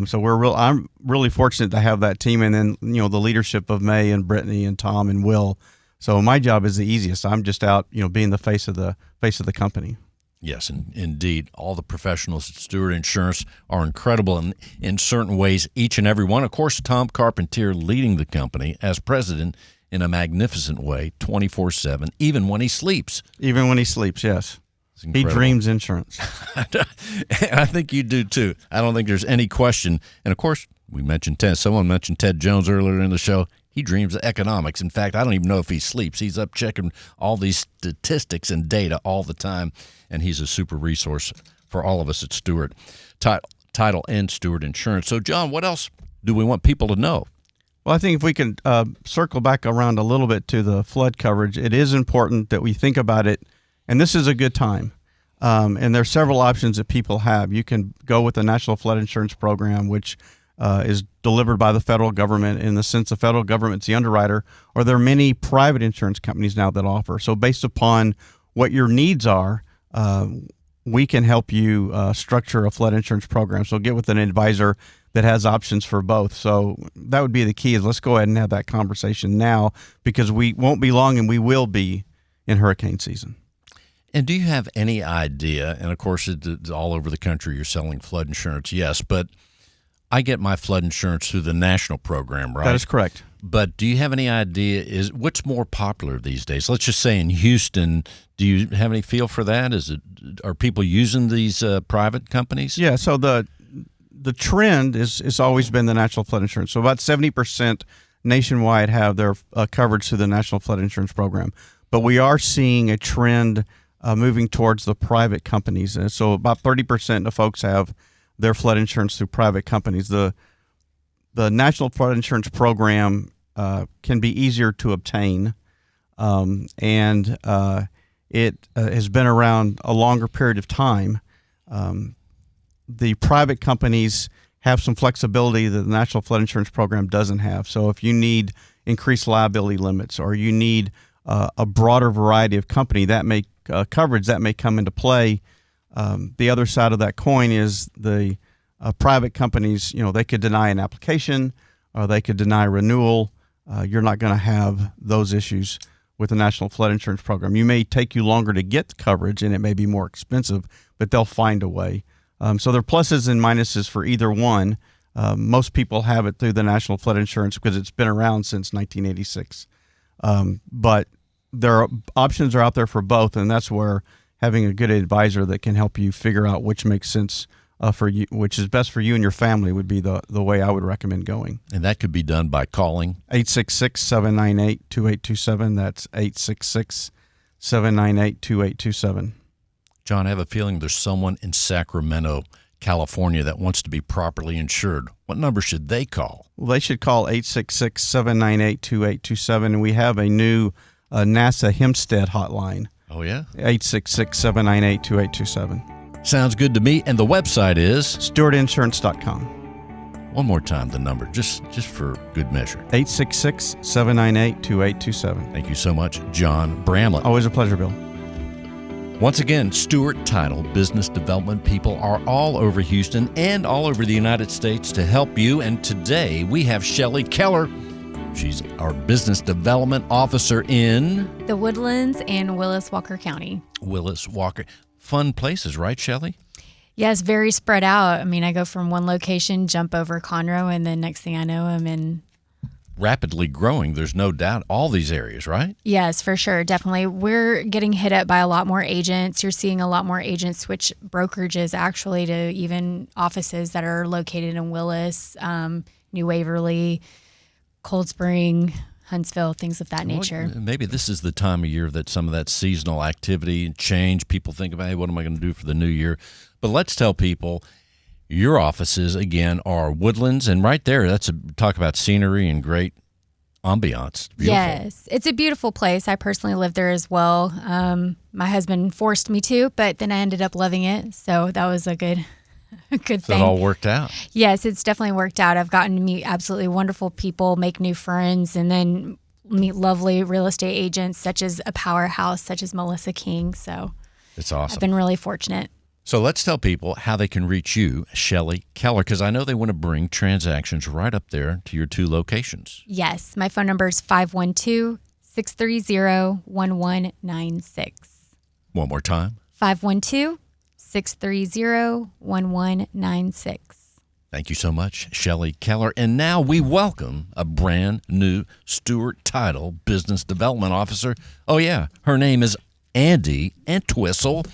So I'm really fortunate to have that team, and then the leadership of May and Brittany and Tom and Will. So my job is the easiest. I'm just out, being the face of the company. Yes, and indeed, all the professionals at Stewart Insurance are incredible in certain ways, each and every one. Of course, Tom Carpentier leading the company as president in a magnificent way, 24/7, even when he sleeps. Even when he sleeps, yes. He dreams insurance. I think you do too. I don't think there's any question. And of course, we mentioned Ted. Someone mentioned Ted Jones earlier in the show. He dreams of economics. In fact, I don't even know if he sleeps. He's up checking all these statistics and data all the time, and he's a super resource for all of us at Stewart Title and Stewart Insurance. So, John, what else do we want people to know? Well, I think if we can circle back around a little bit to the flood coverage, it is important that we think about it, and this is a good time. And there are several options that people have. You can go with the National Flood Insurance Program, which is delivered by the federal government in the sense the federal government's the underwriter, or there are many private insurance companies now that offer. So based upon what your needs are, we can help you structure a flood insurance program. So get with an advisor that has options for both. So that would be the key, is let's go ahead and have that conversation now, because we won't be long and we will be in hurricane season. And do you have any idea, and of course it's all over the country you're selling flood insurance, yes, but I get my flood insurance through the national program, right? That is correct. But do you have any idea, what's more popular these days? Let's just say in Houston, do you have any feel for that? Are people using these private companies? Yeah, so the trend is always been the national flood insurance. So about 70% nationwide have their coverage through the National Flood Insurance Program. But we are seeing a trend moving towards the private companies. And so about 30% of folks have their flood insurance through private companies. The National Flood Insurance Program can be easier to obtain, and it has been around a longer period of time. The private companies have some flexibility that the National Flood Insurance Program doesn't have. So if you need increased liability limits, or you need a broader variety of company coverage that may come into play. The other side of that coin is the private companies. They could deny an application, or they could deny renewal. You're not going to have those issues with the National Flood Insurance Program. You may take you longer to get coverage, and it may be more expensive, but they'll find a way. So there are pluses and minuses for either one. Most people have it through the National Flood Insurance because it's been around since 1986. But options are out there for both, and that's where having a good advisor that can help you figure out which makes sense for you, which is best for you and your family, would be the way I would recommend going. And that could be done by calling 866-798-2827. That's 866-798-2827. John, I have a feeling there's someone in Sacramento, California, that wants to be properly insured. What number should they call? Well, they should call 866-798-2827, and we have a new NASA Hempstead hotline. Oh, yeah? 866-798-2827. Sounds good to me. And the website is? StewartInsurance.com. One more time, the number, just for good measure. 866-798-2827. Thank you so much, John Bramlett. Always a pleasure, Bill. Once again, Stewart Title business development people are all over Houston and all over the United States to help you. And today we have Shelly Keller. She's our business development officer in The Woodlands and Willis Walker County. Willis Walker. Fun places, right, Shelly? Yes, very spread out. I mean, I go from one location, jump over Conroe, and then next thing I know, I'm in. Rapidly growing, there's no doubt, all these areas, right? Yes, for sure. Definitely. We're getting hit up by a lot more agents. You're seeing a lot more agents switch brokerages actually to even offices that are located in Willis, New Waverly, Cold Spring, Huntsville, things of that nature. Well, maybe this is the time of year that some of that seasonal activity and change, people think about, hey, what am I going to do for the new year? But let's tell people your offices, again, are Woodlands, and right there, talk about scenery and great ambiance. Beautiful. Yes, it's a beautiful place. I personally live there as well. My husband forced me to, but then I ended up loving it, so that was a good thing. So it all worked out. Yes, it's definitely worked out. I've gotten to meet absolutely wonderful people, make new friends, and then meet lovely real estate agents such as a powerhouse, such as Melissa King. So it's awesome. I've been really fortunate. So let's tell people how they can reach you, Shelly Keller, because I know they want to bring transactions right up there to your two locations. Yes, my phone number is 512-630-1196. One more time. 512-630-1196. Thank you so much, Shelly Keller. And now we welcome a brand new Stewart Title Business Development Officer. Oh, yeah, her name is Andy Entwistle.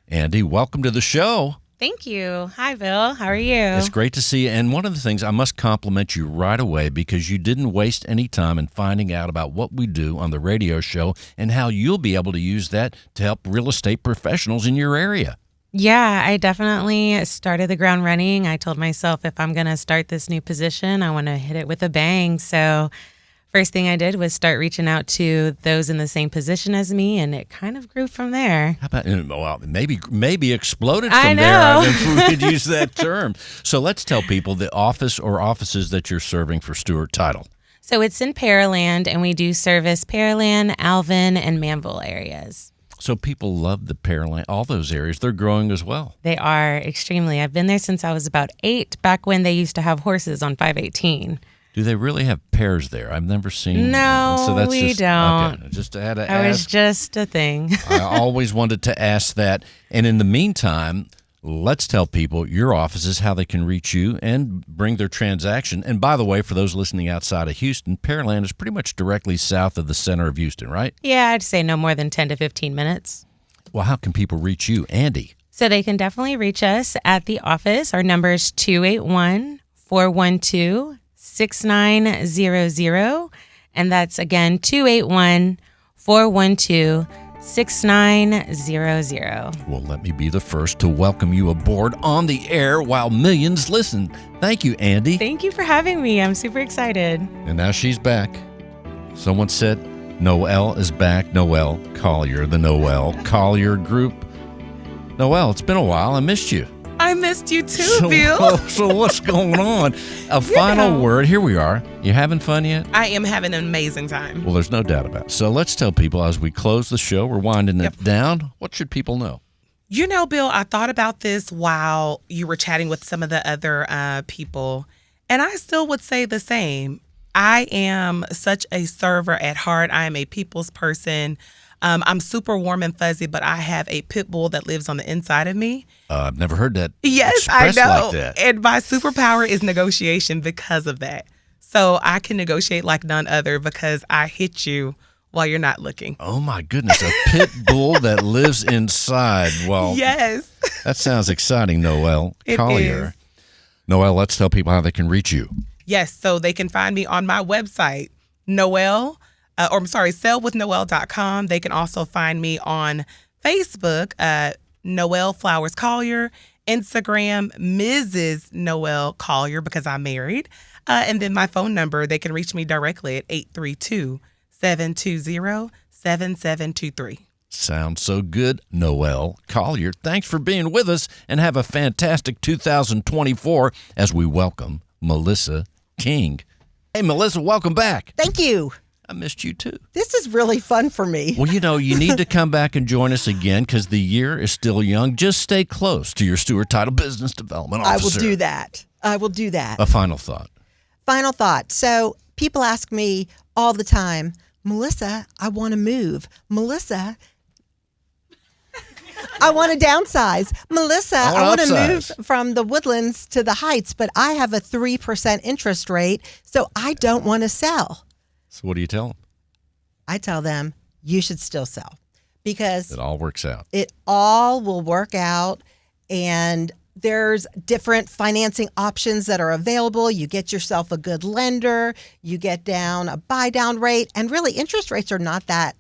Andy, welcome to the show. Thank you. Hi, Bill. How are you? It's great to see you. And one of the things, I must compliment you right away because you didn't waste any time in finding out about what we do on the radio show and how you'll be able to use that to help real estate professionals in your area. Yeah, I definitely started the ground running. I told myself if I'm going to start this new position, I want to hit it with a bang. So first thing I did was start reaching out to those in the same position as me, and it kind of grew from there. How about, well, maybe exploded from I know. there. If we could use that term. So let's tell people the office or offices that you're serving for Stewart Title. So it's in Pearland, and we do service Pearland, Alvin, and Manville areas. So people love the Pearland, all those areas. They're growing as well. They are extremely. I've been there since I was about 8, back when they used to have horses on 518. Do they really have pairs there? I've never seen. No, so that's we don't. Okay, just had to That ask. was just a thing. I always wanted to ask that. And in the meantime, let's tell people your offices, how they can reach you and bring their transaction. And by the way, for those listening outside of Houston, Pearland is pretty much directly south of the center of Houston, right? Yeah, I'd say no more than 10 to 15 minutes. Well, how can people reach you, Andy? So they can definitely reach us at the office. Our number is 281-412-6900. And that's again 281-412-6900. Well, let me be the first to welcome you aboard on the air while millions listen. Thank you, Andy. Thank you for having me. I'm super excited. And now she's back. Someone said Noelle is back. Noelle Collier, the Noelle Collier Group. Noelle, it's been a while. I missed you. I missed you too, Bill. So what's going on? A final word. Here we are. You having fun yet? I am having an amazing time. Well, there's no doubt about it. So let's tell people as we close the show, we're winding it down. What should people know? You know, Bill, I thought about this while you were chatting with some of the other people, and I still would say the same. I am such a server at heart. I am a people's person. I'm super warm and fuzzy, but I have a pit bull that lives on the inside of me. I've never heard that. Yes, I know. Like that. And my superpower is negotiation because of that. So I can negotiate like none other because I hit you while you're not looking. Oh, my goodness. A pit bull that lives inside. Well, yes. That sounds exciting, Noelle Collier. Is. Noelle, let's tell people how they can reach you. Yes, so they can find me on my website, sellwithnoelle.com. They can also find me on Facebook, Noelle Flowers Collier, Instagram, Mrs. Noelle Collier, because I'm married. And then my phone number, they can reach me directly at 832-720-7723. Sounds so good, Noelle Collier. Thanks for being with us and have a fantastic 2024 as we welcome Melissa King. Hey, Melissa, welcome back. Thank you. I missed you too. This is really fun for me. Well, you need to come back and join us again because the year is still young. Just stay close to your Stewart Title Business Development Officer. I will do that. A final thought. Final thought. So people ask me all the time, Melissa, I want to move. Melissa, I want to downsize. Melissa, I want to move from the Woodlands to the Heights, but I have a 3% interest rate, so I don't want to sell. So what do you tell them? I tell them, you should still sell because it all works out. It all will work out, and there's different financing options that are available. You get yourself a good lender, you get down a buy down rate, and really interest rates are not that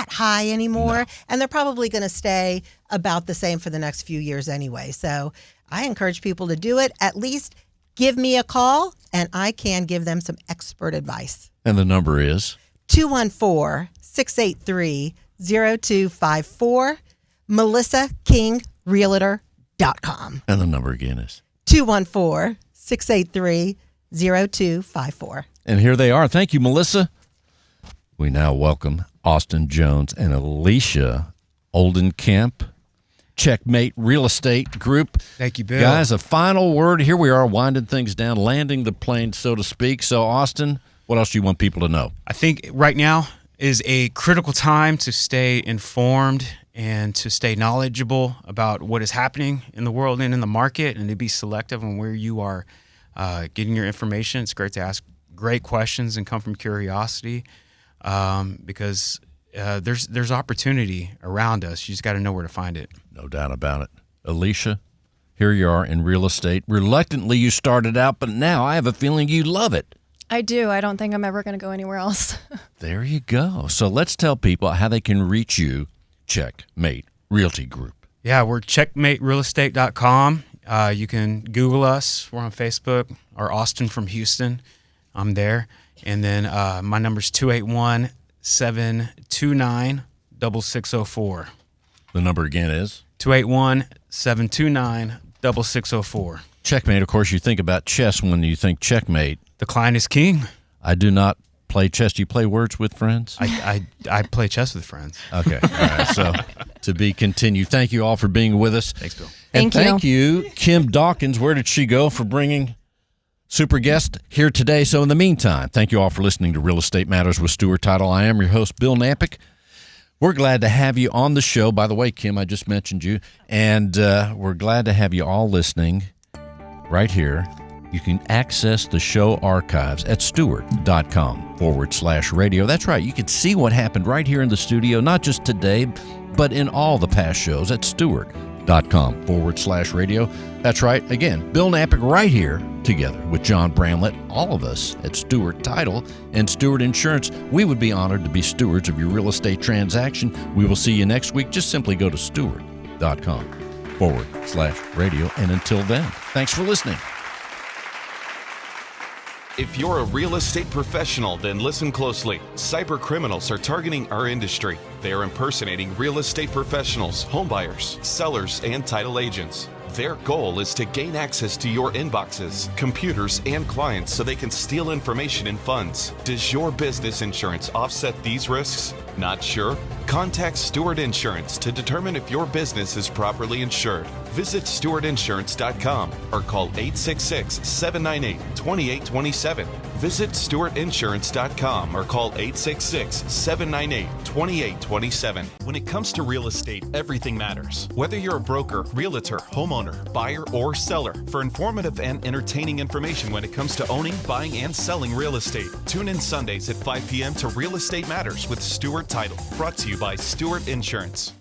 high anymore. No. And they're probably going to stay about the same for the next few years anyway. So I encourage people to do it. At least give me a call and I can give them some expert advice. And the number is? 214-683-0254, MelissaKingRealtor.com. And the number again is? 214-683-0254. And here they are. Thank you, Melissa. We now welcome Austin Jones and Alicia Oldenkamp, Checkmate Real Estate Group. Thank you, Bill. Guys, a final word. Here we are winding things down, landing the plane, so to speak. So, Austin, what else do you want people to know? I think right now is a critical time to stay informed and to stay knowledgeable about what is happening in the world and in the market, and to be selective on where you are getting your information. It's great to ask great questions and come from curiosity. Because there's opportunity around us. You just got to know where to find it. No doubt about it. Alicia, here you are in real estate. Reluctantly, you started out, but now I have a feeling you love it. I do. I don't think I'm ever going to go anywhere else. There you go. So let's tell people how they can reach you, Checkmate Realty Group. Yeah, we're checkmaterealestate.com. You can Google us. We're on Facebook, or Austin from Houston. I'm there. And then my number's 281-729-6604. The number again is? 281-729-6604. Checkmate, of course, you think about chess when you think checkmate. The client is king. I do not play chess. Do you play words with friends? I play chess with friends. Okay. All right. So to be continued. Thank you all for being with us. Thanks, Bill. And thank you, Kim Dawkins. Where did she go for bringing super guest here today? So in the meantime, thank you all for listening to Real Estate Matters with Stewart Title. I am your host, Bill Knapik. We're glad to have you on the show. By the way, Kim, I just mentioned you. And we're glad to have you all listening right here. You can access the show archives at stewart.com/radio. That's right. You can see what happened right here in the studio, not just today, but in all the past shows at stewart.com/radio. That's right. Again, Bill Knapik right here together with John Bramlett, all of us at Stewart Title and Stewart Insurance. We would be honored to be stewards of your real estate transaction. We will see you next week. Just simply go to stewart.com/radio. And until then, thanks for listening. If you're a real estate professional, then listen closely. Cyber criminals are targeting our industry. They are impersonating real estate professionals, homebuyers, sellers, and title agents. Their goal is to gain access to your inboxes, computers, and clients so they can steal information and funds. Does your business insurance offset these risks? Not sure? Contact Stewart Insurance to determine if your business is properly insured. Visit stewartinsurance.com or call 866-798-2827. Visit stewartinsurance.com or call 866-798-2827. When it comes to real estate, everything matters. Whether you're a broker, realtor, homeowner, buyer, or seller, for informative and entertaining information when it comes to owning, buying, and selling real estate, tune in Sundays at 5 p.m. to Real Estate Matters with Stewart Title, brought to you by Stewart Insurance.